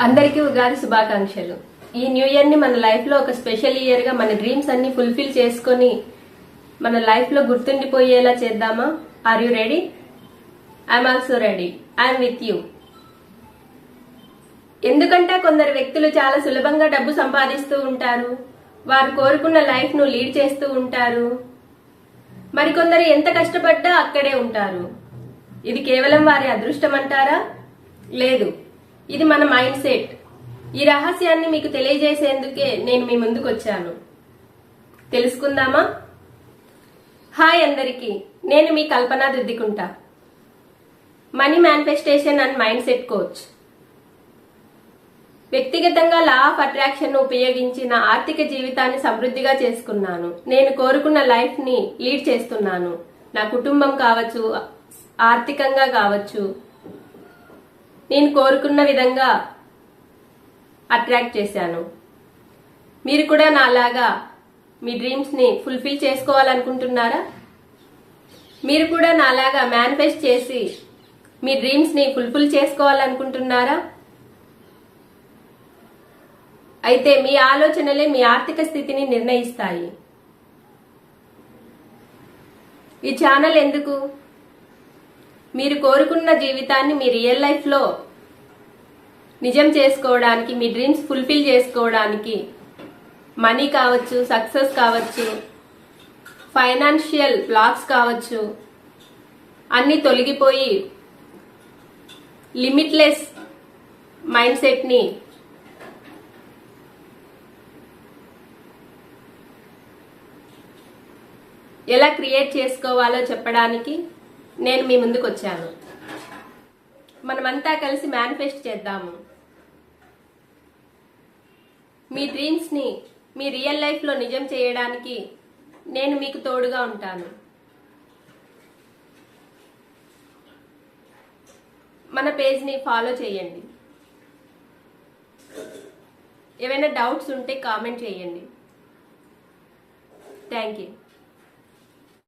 అందరికీ ఉగాది శుభాకాంక్షలు. ఈ న్యూ ఇయర్ ని మన లైఫ్ లో ఒక స్పెషల్ ఇయర్ గా మన డ్రీమ్స్ అన్ని ఫుల్ఫిల్ చేసుకొని మన లైఫ్ లో గుర్తుండిపోయేలా చేద్దామా? Are you ready? I'm also ready. I'm with you. ఎందుకంటే కొందరు వ్యక్తులు చాలా సులభంగా డబ్బు సంపాదిస్తూ ఉంటారు. వారు కోరుకున్న లైఫ్ ను లీడ్ చేస్తూ ఉంటారు. మరికొందరు ఎంత కష్టపడ్డా అక్కడే ఉంటారు. ఇది కేవలం వారి అదృష్టం అంటారా? లేదు, ఇది మన మైండ్ సెట్. ఈ రహస్యాన్ని మీకు తెలియజేసేందుకే నేను మీ ముందుకు వచ్చాను. తెలుసుకుందామా? హాయ్ అందరికీ, నేను మీ Kalpana Diddikunta, money manifestation and mindset coach. వ్యక్తిగతంగా లా ఆఫ్ అట్రాక్షన్ ను ఉపయోగించి నా ఆర్థిక జీవితాన్ని సమృద్ధిగా చేసుకున్నాను. నేను కోరుకున్న లైఫ్ ని లీడ్ చేస్తున్నాను. నా కుటుంబం కావచ్చు, ఆర్థికంగా కావచ్చు, నేను కోరుకున్న విధంగా అట్రాక్ట్ చేశాను. మీరు కూడా నాలాగా మీ డ్రీమ్స్ ని ఫుల్ఫిల్ చేసుకోవాలనుకుంటున్నారా? మీరు కూడా నాలాగా మేనిఫెస్ట్ చేసి మీ డ్రీమ్స్ ని ఫుల్ఫిల్ చేసుకోవాలనుకుంటున్నారా? అయితే మీ ఆలోచనలే మీ ఆర్థిక స్థితిని నిర్ణయిస్తాయి. ఈ ఛానల్ ఎందుకు? మీరు కోరుకున్న జీవితాన్ని మీ రియల్ లైఫ్ లో నిజం చేసుకోవడానికి, మీ డ్రీమ్స్ ఫుల్ఫిల్ చేసుకోవడానికి, మనీ కావచ్చు, సక్సెస్ కావచ్చు, ఫైనాన్షియల్ బ్లాక్స్ కావచ్చు, అన్ని తొలగిపోయి లిమిట్లెస్ మైండ్ సెట్ ని ఎలా క్రియేట్ చేసుకోవాలో చెప్పడానికి నేను మీ ముందుకు వచ్చాను. మనమంతా కలిసి మేనిఫెస్ట్ చేద్దాము. మీ డ్రీమ్స్ ని మీ రియల్ లైఫ్ లో నిజం చేయడానికి నేను మీకు తోడుగా ఉంటాను. మన పేజ్ ని ఫాలో చేయండి. ఏమైనా డౌట్స్ ఉంటే కామెంట్ చేయండి. Thank you.